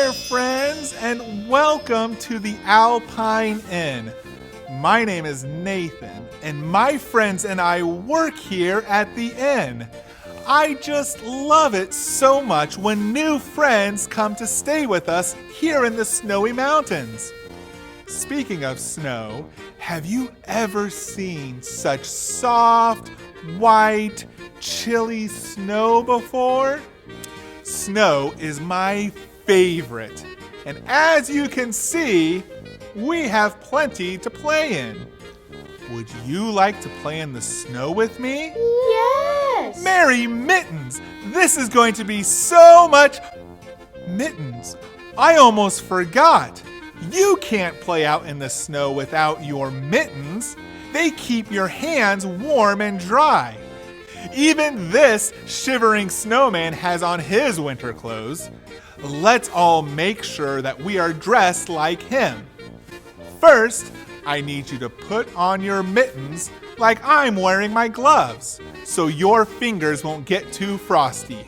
there, friends, and welcome to the Alpine Inn. My name is Nathan, and my friends and I work here at the inn. I just love it so much when new friends come to stay with us here in the snowy mountains. Speaking of snow, have you ever seen such soft, white, chilly snow before? Snow is my favorite, and as you can see, we have plenty to play in. Would you like to play in the snow with me? Yes! Merry Mittens! This is going to be so much... Mittens, I almost forgot. You can't play out in the snow without your mittens. They keep your hands warm and dry. Even this shivering snowman has on his winter clothes. Let's all make sure that we are dressed like him. First, I need you to put on your mittens like I'm wearing my gloves, so your fingers won't get too frosty.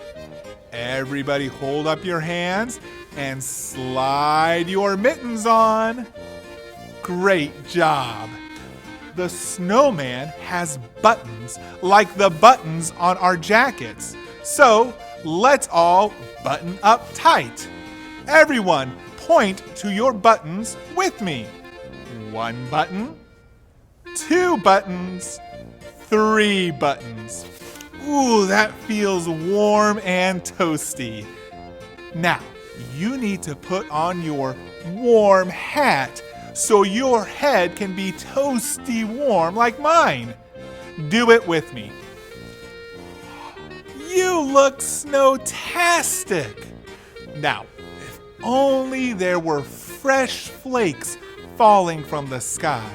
Everybody hold up your hands and slide your mittens on. Great job. The snowman has buttons like the buttons on our jackets. So let's all button up tight. Everyone point to your buttons with me. 1 button, 2 buttons, 3 buttons. Ooh, that feels warm and toasty. Now, you need to put on your warm hat so your head can be toasty warm like mine. Do it with me. You look snowtastic. Now, if only there were fresh flakes falling from the sky.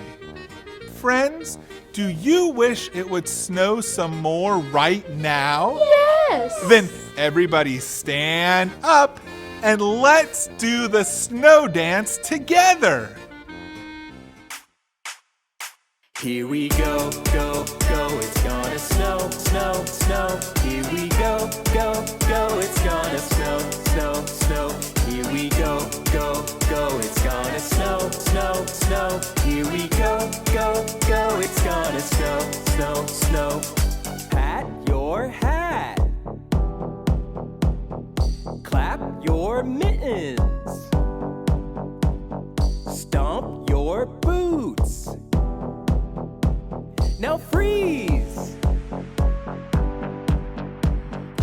Friends, do you wish it would snow some more right now? Yes! Then everybody stand up and let's do the snow dance together. Here we go, go, go, it's gonna snow, snow, snow. Here we go, go, go, it's gonna snow, snow, snow. Here we go, go, go, it's gonna snow, snow, snow. Here we go, go, go, it's gonna snow, snow, snow. Pat your hat. Clap your mittens. Stomp your boots. Now freeze!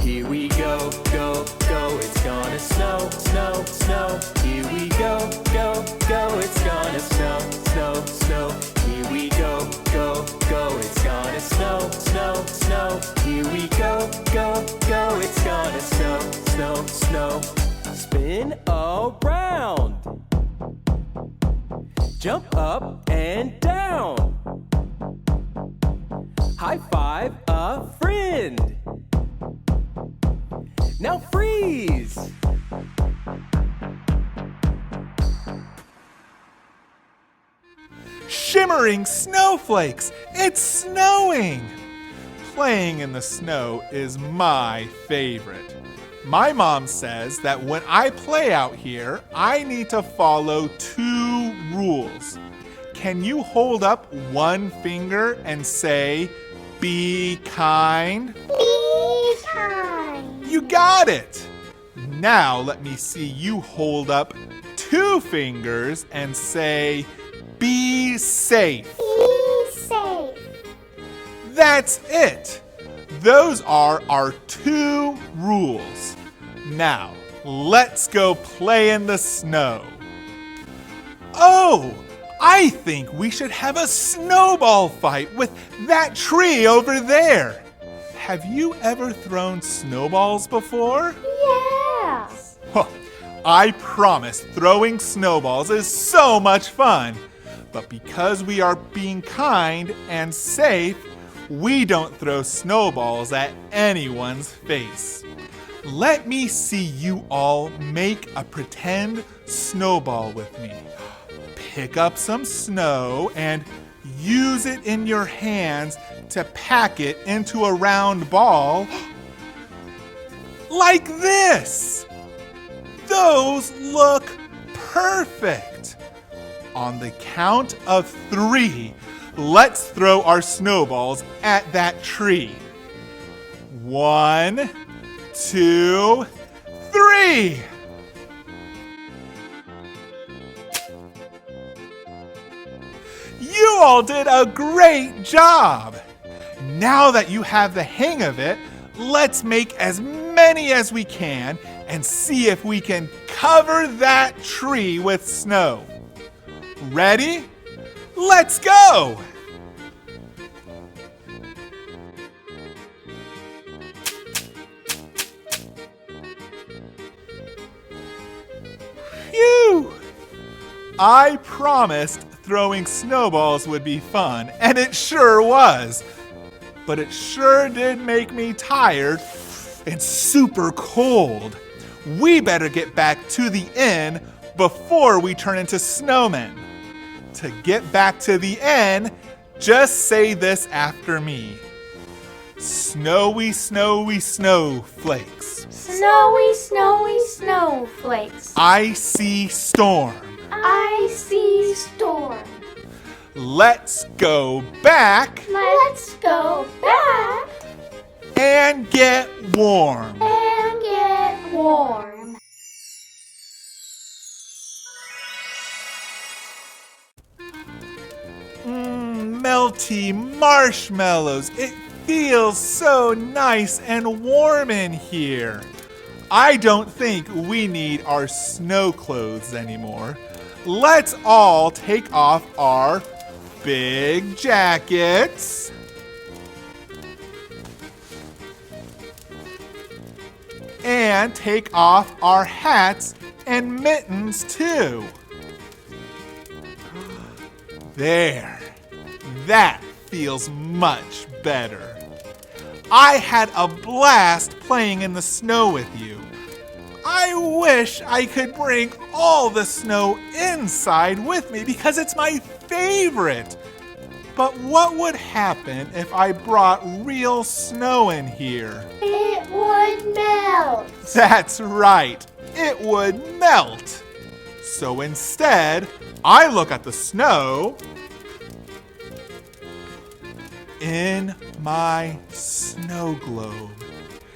Here we go, go, go, it's gonna snow, snow, snow. Here we go, go, go, it's gonna snow, snow, snow. Here we go, go, go, it's gonna snow, snow, snow. Here we go, go, go, it's gonna snow, snow, snow. Spin around. Jump up and down. High five a friend. Now freeze. Shimmering snowflakes! It's snowing! Playing in the snow is my favorite. My mom says that when I play out here, I need to follow 2 rules. Can you hold up 1 finger and say, "Be kind"? Be kind. You got it! Now let me see you hold up 2 fingers and say, "Be safe." Be safe. That's it! Those are our 2 rules. Now, let's go play in the snow. Oh! I think we should have a snowball fight with that tree over there. Have you ever thrown snowballs before? Yes! I promise throwing snowballs is so much fun. But because we are being kind and safe, we don't throw snowballs at anyone's face. Let me see you all make a pretend snowball with me. Pick up some snow and use it in your hands to pack it into a round ball like this. those look perfect. On the count of 3, let's throw our snowballs at that tree. 1, 2, 3. You all did a great job. Now that you have the hang of it, let's make as many as we can and see if we can cover that tree with snow. Ready? Let's go! Phew! I promised throwing snowballs would be fun, and it sure was. But it sure did make me tired and super cold. We better get back to the inn before we turn into snowmen. To get back to the inn, just say this after me. Snowy, snowy snowflakes. Snowy, snowy snowflakes. Icy storm. Icy storm. Let's go back Let's go back and get warm. and get warm. Melty marshmallows. It feels so nice and warm in here. I don't think we need our snow clothes anymore. Let's all take off our big jackets and take off our hats and mittens too. There. That feels much better. I had a blast playing in the snow with you. I wish I could bring all the snow inside with me because it's my favorite. But what would happen if I brought real snow in here? It would melt. That's right, it would melt. So instead, I look at the snow in my snow globe.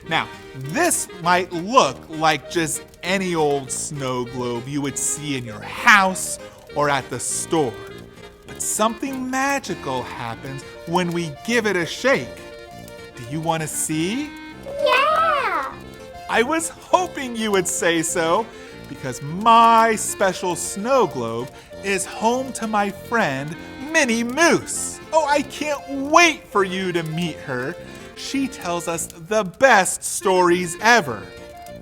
Now, this might look like just any old snow globe you would see in your house or at the store. But something magical happens when we give it a shake. Do you want to see? Yeah. I was hoping you would say so, because my special snow globe is home to my friend, Minnie Moose. Oh, I can't wait for you to meet her. She tells us the best stories ever.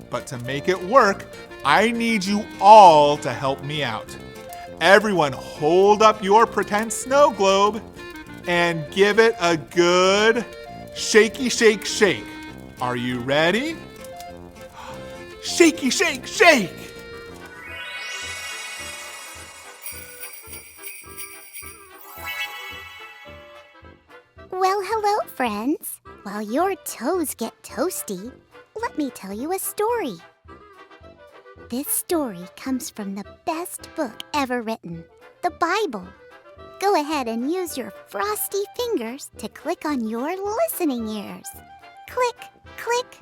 But to make it work, I need you all to help me out. Everyone hold up your pretend snow globe and give it a good shaky shake shake. Are you ready? Shaky shake shake! Well, hello, friends. While your toes get toasty, let me tell you a story. This story comes from the best book ever written, the Bible. Go ahead and use your frosty fingers to click on your listening ears. Click, click.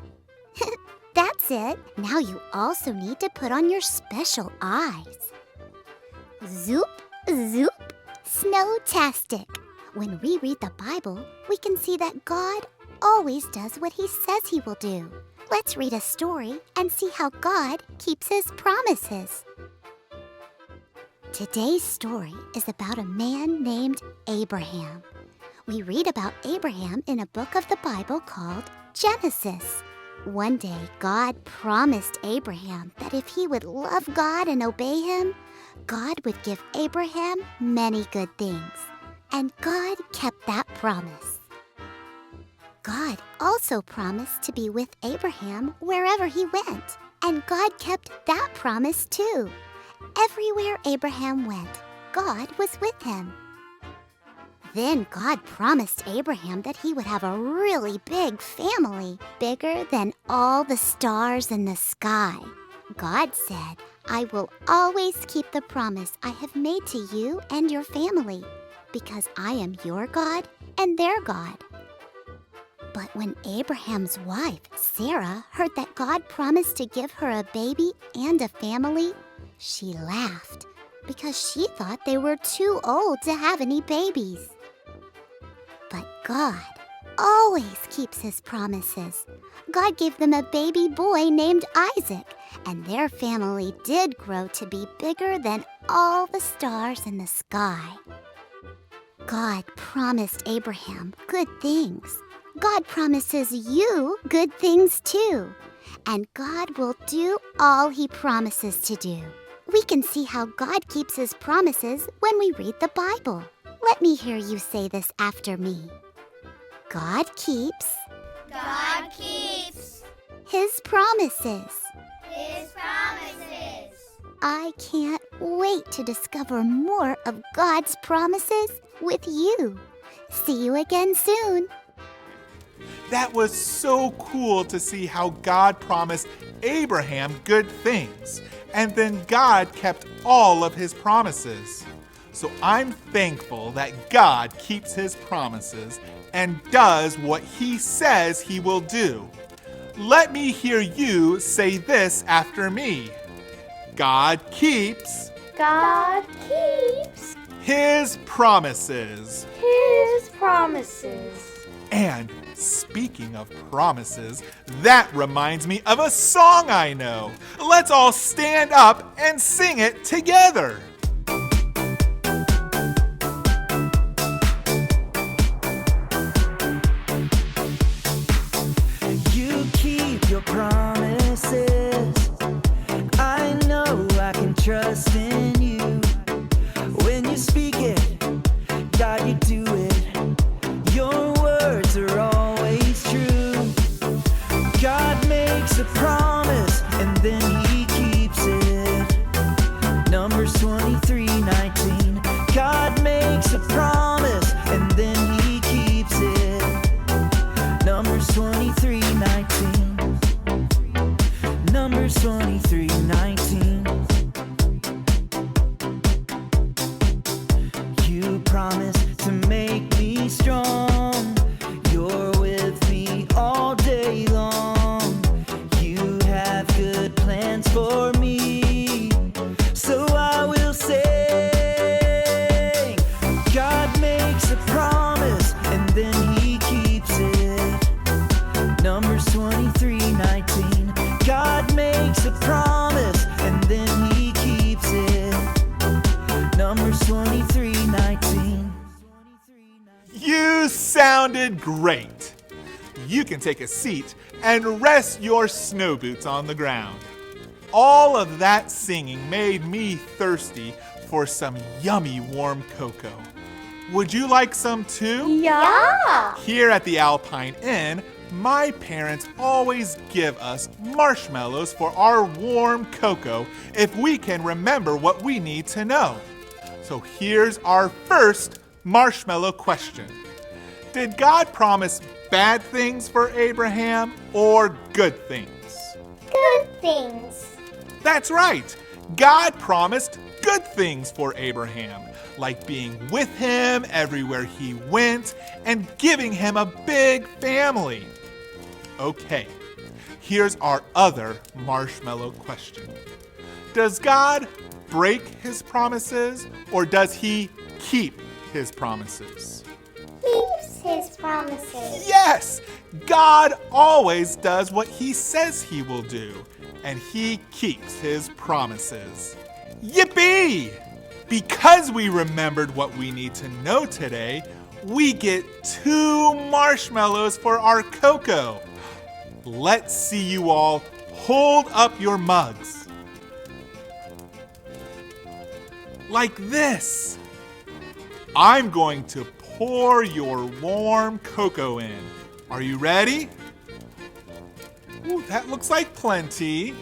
That's it. Now you also need to put on your special eyes. Zoop, zoop, snowtastic. When we read the Bible, we can see that God always does what He says He will do. Let's read a story and see how God keeps His promises. Today's story is about a man named Abraham. We read about Abraham in a book of the Bible called Genesis. One day, God promised Abraham that if he would love God and obey Him, God would give Abraham many good things. And God kept that promise. God also promised to be with Abraham wherever he went, and God kept that promise too. Everywhere Abraham went, God was with him. Then God promised Abraham that he would have a really big family, bigger than all the stars in the sky. God said, "I will always keep the promise I have made to you and your family, because I am your God and their God." But when Abraham's wife, Sarah, heard that God promised to give her a baby and a family, she laughed because she thought they were too old to have any babies. But God always keeps his promises. God gave them a baby boy named Isaac, and their family did grow to be bigger than all the stars in the sky. God promised Abraham good things. God promises you good things too. And God will do all he promises to do. We can see how God keeps his promises when we read the Bible. Let me hear you say this after me. God keeps God keeps his promises. his promises. I can't wait to discover more of God's promises with you. See you again soon. That was so cool to see how God promised Abraham good things, and then God kept all of his promises. So I'm thankful that God keeps his promises and does what he says he will do. Let me hear you say this after me. God keeps God keeps his promises. his promises. And speaking of promises, that reminds me of a song I know. Let's all stand up and sing it together. You keep your promises. I know I can trust in you. When you speak it, God, you do it. Your words are always true. God makes a promise and then he keeps it. Numbers 23:19. God makes a promise and then he keeps it. Numbers 23:19. Numbers 23:19. You promise to make me strong. You're with me all day long. You have good plans for me. So I will sing. God makes a promise and then he keeps it. Numbers 23:19. God makes a promise and then he keeps it. Numbers 23:19. You sounded great. You can take a seat and rest your snow boots on the ground. All of that singing made me thirsty for some yummy warm cocoa. Would you like some too? Yeah. Here at the Alpine Inn, my parents always give us marshmallows for our warm cocoa if we can remember what we need to know. So here's our first marshmallow question. Did God promise bad things for Abraham or good things? Good things. That's right. God promised good things for Abraham, like being with him everywhere he went and giving him a big family. Okay, here's our other marshmallow question. Does God break his promises or does he keep his promises? Keeps his promises. Yes! God always does what he says he will do, and he keeps his promises. Yippee! Because we remembered what we need to know today, we get 2 marshmallows for our cocoa. Let's see you all hold up your mugs. Like this. I'm going to pour your warm cocoa in. Are you ready? Ooh, that looks like plenty.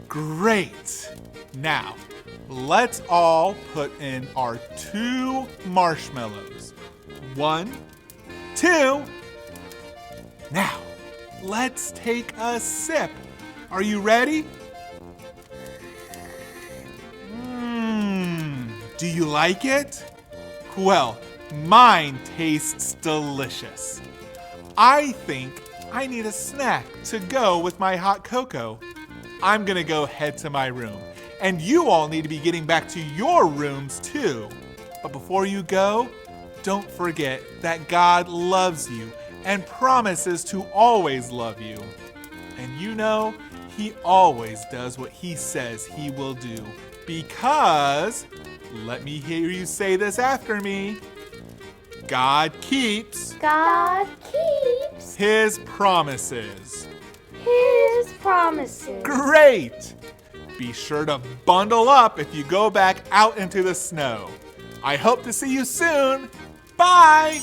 Great. Now, let's all put in our 2 marshmallows. 1, 2. Now, let's take a sip. Are you ready? Do you like it? Well, mine tastes delicious. I think I need a snack to go with my hot cocoa. I'm gonna go head to my room, and you all need to be getting back to your rooms too. But before you go, don't forget that God loves you and promises to always love you. And you know, He always does what He says He will do. Because, let me hear you say this after me, God keeps God keeps His promises. His promises. Great! Be sure to bundle up if you go back out into the snow. I hope to see you soon. Bye!